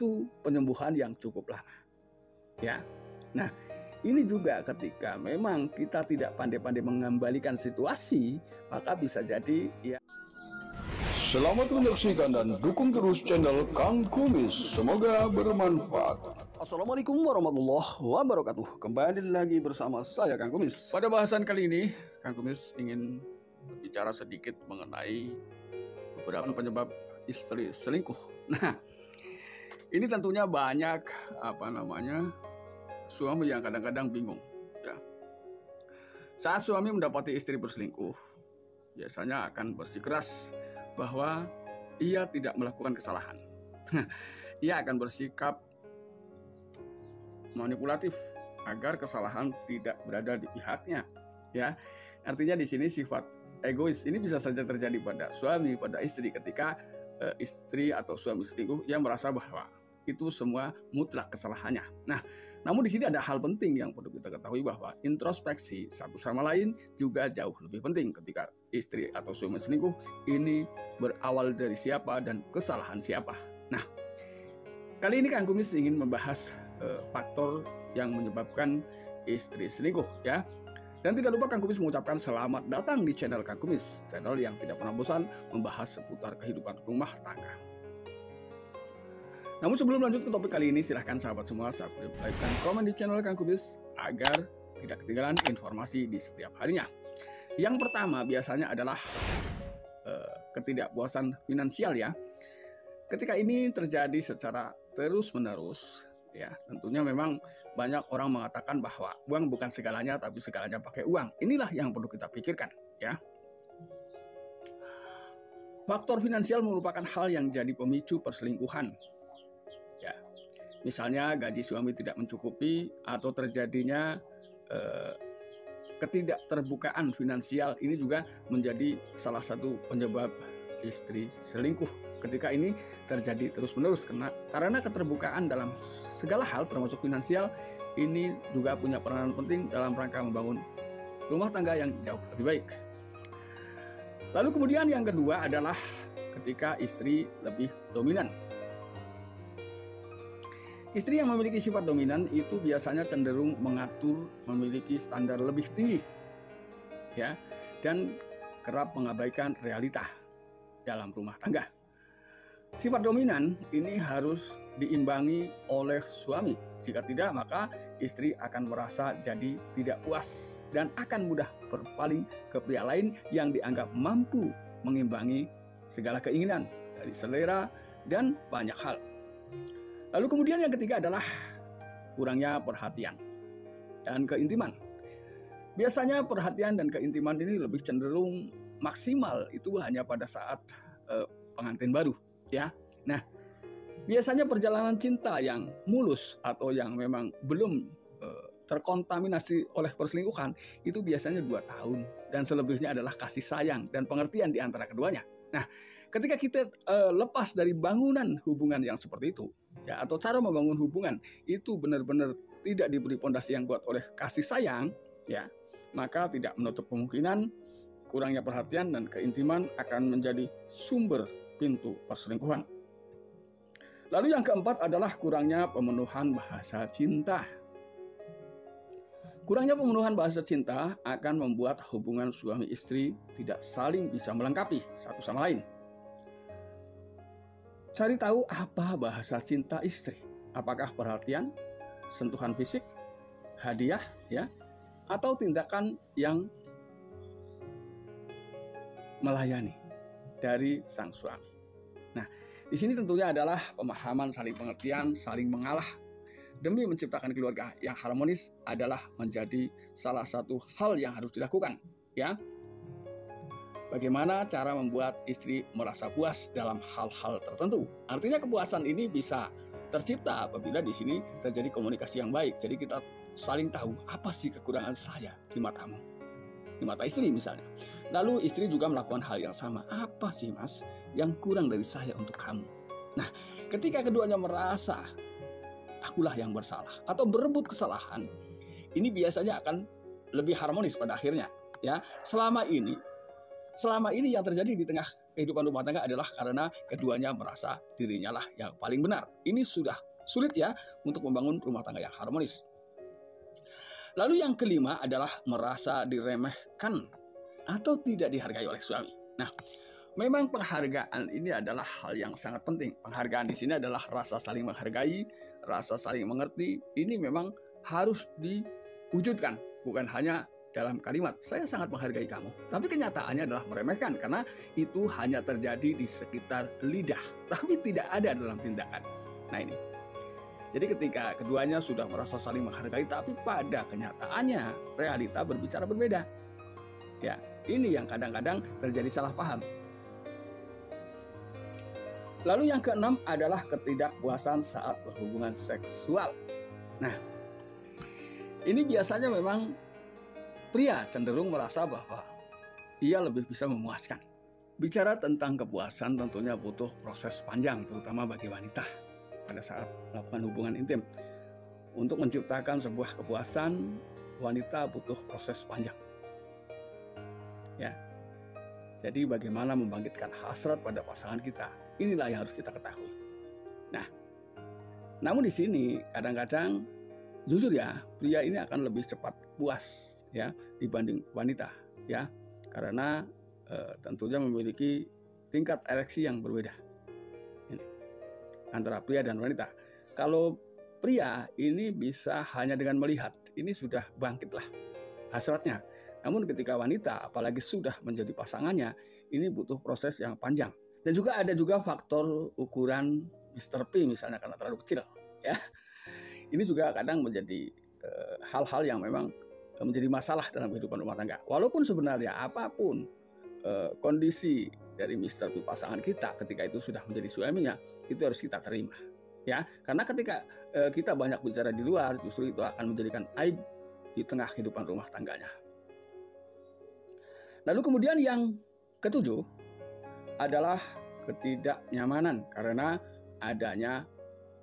waktu penyembuhan yang cukup lama. Ya. Nah, ini juga ketika memang kita tidak pandai-pandai mengembalikan situasi, maka bisa jadi ya. Selamat menyaksikan dan dukung terus channel Kang Kumis. Semoga bermanfaat. Assalamualaikum warahmatullahi wabarakatuh. Kembali lagi bersama saya Kang Kumis. Pada bahasan kali ini, Kang Kumis ingin berbicara sedikit mengenai beberapa penyebab istri selingkuh. Nah, ini tentunya banyak suami yang kadang-kadang bingung. Ya. Saat suami mendapati istri berselingkuh, biasanya akan bersikeras bahwa ia tidak melakukan kesalahan. Ia akan bersikap manipulatif agar kesalahan tidak berada di pihaknya. Ya, artinya di sini sifat egois ini bisa saja terjadi pada suami, pada istri ketika istri atau suami selingkuh yang merasa bahwa itu semua mutlak kesalahannya. Nah, namun di sini ada hal penting yang perlu kita ketahui bahwa introspeksi satu sama lain juga jauh lebih penting ketika istri atau suami selingkuh ini berawal dari siapa dan kesalahan siapa. Nah, kali ini Kang Kumis ingin membahas faktor yang menyebabkan istri selingkuh ya. Dan tidak lupa Kang Kumis mengucapkan selamat datang di channel Kang Kumis, channel yang tidak pernah bosan membahas seputar kehidupan rumah tangga. Namun sebelum lanjut ke topik kali ini, silahkan sahabat semua subscribe, like, dan komen di channel Kang Kumis agar tidak ketinggalan informasi di setiap harinya. Yang pertama biasanya adalah ketidakpuasan finansial ya. Ketika ini terjadi secara terus-menerus, ya tentunya memang banyak orang mengatakan bahwa uang bukan segalanya, tapi segalanya pakai uang. Inilah yang perlu kita pikirkan ya. Faktor finansial merupakan hal yang jadi pemicu perselingkuhan. Ya, misalnya gaji suami tidak mencukupi atau terjadinya ketidakterbukaan finansial, ini juga menjadi salah satu penyebab istri selingkuh. Ketika ini terjadi terus-menerus karena keterbukaan dalam segala hal termasuk finansial ini juga punya peranan penting dalam rangka membangun rumah tangga yang jauh lebih baik. Lalu kemudian yang kedua adalah ketika istri lebih dominan. Istri yang memiliki sifat dominan itu biasanya cenderung mengatur, memiliki standar lebih tinggi, ya, dan kerap mengabaikan realita dalam rumah tangga. Sifat dominan ini harus diimbangi oleh suami. Jika tidak, maka istri akan merasa jadi tidak puas dan akan mudah berpaling ke pria lain yang dianggap mampu mengimbangi segala keinginan dari selera dan banyak hal. Lalu kemudian yang ketiga adalah kurangnya perhatian dan keintiman. Biasanya perhatian dan keintiman ini lebih cenderung maksimal itu hanya pada saat pengantin baru, ya. Nah, biasanya perjalanan cinta yang mulus atau yang memang belum terkontaminasi oleh perselingkuhan itu biasanya 2 tahun dan selebihnya adalah kasih sayang dan pengertian di antara keduanya. Nah, ketika kita lepas dari bangunan hubungan yang seperti itu, ya, atau cara membangun hubungan itu benar-benar tidak diberi pondasi yang kuat oleh kasih sayang, ya, maka tidak menutup kemungkinan kurangnya perhatian dan keintiman akan menjadi sumber pintu perselingkuhan. Lalu yang keempat adalah kurangnya pemenuhan bahasa cinta. Kurangnya pemenuhan bahasa cinta akan membuat hubungan suami istri tidak saling bisa melengkapi satu sama lain. Cari tahu apa bahasa cinta istri. Apakah perhatian, sentuhan fisik, hadiah, ya, atau tindakan yang melayani dari sang suami. Nah, di sini tentunya adalah pemahaman saling pengertian, saling mengalah demi menciptakan keluarga yang harmonis adalah menjadi salah satu hal yang harus dilakukan, ya. Bagaimana cara membuat istri merasa puas dalam hal-hal tertentu? Artinya kepuasan ini bisa tercipta apabila di sini terjadi komunikasi yang baik. Jadi kita saling tahu apa sih kekurangan saya di matamu, di mata istri misalnya. Lalu istri juga melakukan hal yang sama. Apa sih mas yang kurang dari saya untuk kamu? Nah, ketika keduanya merasa akulah yang bersalah atau berebut kesalahan, ini biasanya akan lebih harmonis pada akhirnya. Ya, selama ini selama ini yang terjadi di tengah kehidupan rumah tangga adalah karena keduanya merasa dirinya lah yang paling benar. Ini sudah sulit ya untuk membangun rumah tangga yang harmonis. Lalu yang kelima adalah merasa diremehkan atau tidak dihargai oleh suami. Nah, memang penghargaan ini adalah hal yang sangat penting. Penghargaan di sini adalah rasa saling menghargai, rasa saling mengerti. Ini memang harus diwujudkan, bukan hanya dalam kalimat, saya sangat menghargai kamu. Tapi kenyataannya adalah meremehkan, karena itu hanya terjadi di sekitar lidah, tapi tidak ada dalam tindakan. Nah ini. Jadi ketika keduanya sudah merasa saling menghargai, tapi pada kenyataannya realita berbicara berbeda. Ya, ini yang kadang-kadang terjadi salah paham. Lalu yang keenam adalah ketidakpuasan saat berhubungan seksual. Nah, ini biasanya memang pria cenderung merasa bahwa ia lebih bisa memuaskan. Bicara tentang kepuasan tentunya butuh proses panjang, terutama bagi wanita pada saat melakukan hubungan intim. Untuk menciptakan sebuah kepuasan, wanita butuh proses panjang. Ya. Jadi bagaimana membangkitkan hasrat pada pasangan kita, inilah yang harus kita ketahui. Nah, namun di sini kadang-kadang jujur ya, pria ini akan lebih cepat puas ya dibanding wanita ya, karena tentunya memiliki tingkat ereksi yang berbeda ini, antara pria dan wanita. Kalau pria ini bisa hanya dengan melihat, ini sudah bangkitlah hasratnya. Namun ketika wanita, apalagi sudah menjadi pasangannya, ini butuh proses yang panjang. Dan juga ada faktor ukuran Mr. P misalnya, karena terlalu kecil ya. Ini juga kadang menjadi hal-hal yang memang menjadi masalah dalam kehidupan rumah tangga. Walaupun sebenarnya apapun kondisi dari Mr. P pasangan kita ketika itu sudah menjadi suaminya, itu harus kita terima. Ya, karena ketika kita banyak bicara di luar, justru itu akan menjadikan aib di tengah kehidupan rumah tangganya. Lalu kemudian yang ketujuh adalah ketidaknyamanan karena adanya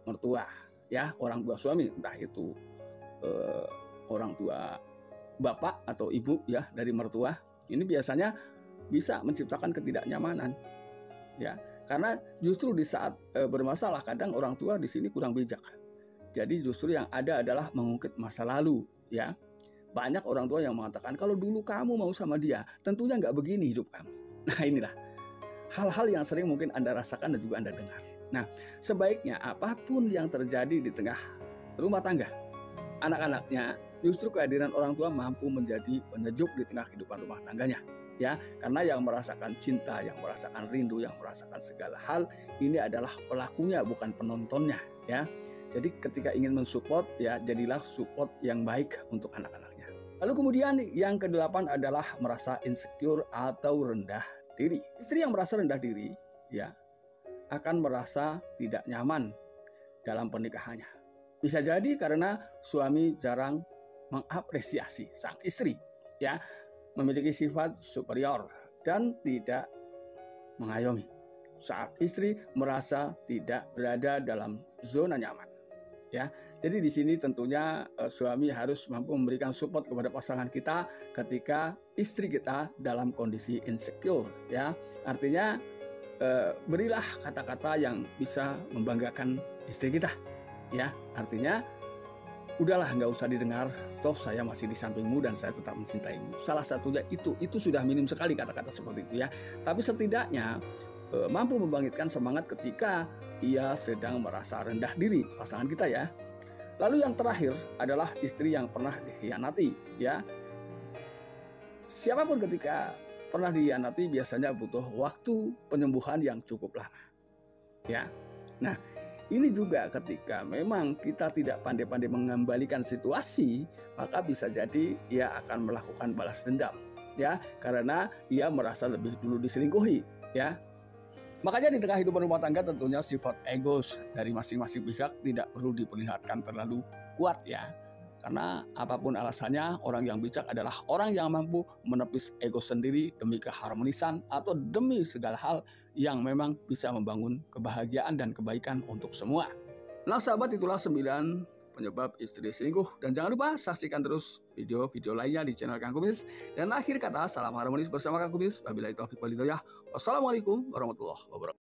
mertua, ya, orang tua suami, entah itu orang tua bapak atau ibu ya dari mertua. Ini biasanya bisa menciptakan ketidaknyamanan, ya, karena justru di saat bermasalah kadang orang tua di sini kurang bijak. Jadi justru yang ada adalah mengungkit masa lalu, ya. Banyak orang tua yang mengatakan kalau dulu kamu mau sama dia, tentunya nggak begini hidup kamu. Nah inilah hal-hal yang sering mungkin Anda rasakan dan juga Anda dengar. Nah, sebaiknya apapun yang terjadi di tengah rumah tangga, anak-anaknya, justru kehadiran orang tua mampu menjadi penyejuk di tengah kehidupan rumah tangganya. Ya, karena yang merasakan cinta, yang merasakan rindu, yang merasakan segala hal, ini adalah pelakunya, bukan penontonnya. Ya, jadi ketika ingin mensupport, ya jadilah support yang baik untuk anak-anaknya. Lalu kemudian yang kedelapan adalah merasa insecure atau rendah diri. Istri yang merasa rendah diri, ya, akan merasa tidak nyaman dalam pernikahannya. Bisa jadi karena suami jarang mengapresiasi sang istri, ya, memiliki sifat superior dan tidak mengayomi. Saat istri merasa tidak berada dalam zona nyaman, ya. Jadi di sini tentunya suami harus mampu memberikan support kepada pasangan kita ketika istri kita dalam kondisi insecure, ya. Artinya berilah kata-kata yang bisa membanggakan istri kita, ya. Artinya udahlah, nggak usah didengar, toh saya masih di sampingmu dan saya tetap mencintaimu. Salah satunya itu sudah minim sekali kata-kata seperti itu, ya. Tapi setidaknya mampu membangkitkan semangat ketika ia sedang merasa rendah diri pasangan kita, ya. Lalu yang terakhir adalah istri yang pernah dikhianati, ya. Siapapun ketika pernah dikhianati biasanya butuh waktu penyembuhan yang cukup lama, ya. Nah, ini juga ketika memang kita tidak pandai-pandai mengembalikan situasi, maka bisa jadi ia akan melakukan balas dendam, ya, karena ia merasa lebih dulu diselingkuhi, ya. Makanya di tengah kehidupan rumah tangga tentunya sifat egos dari masing-masing pihak tidak perlu diperlihatkan terlalu kuat, ya. Karena apapun alasannya, orang yang bijak adalah orang yang mampu menepis ego sendiri demi keharmonisan atau demi segala hal yang memang bisa membangun kebahagiaan dan kebaikan untuk semua. Nah sahabat, itulah 9 penyebab istri selingkuh. Dan jangan lupa saksikan terus video-video lainnya di channel Kang Kumis. Dan akhir kata, salam harmonis bersama Kang Kumis. Wabillahi taufiq wal hidayah. Wassalamualaikum warahmatullahi wabarakatuh.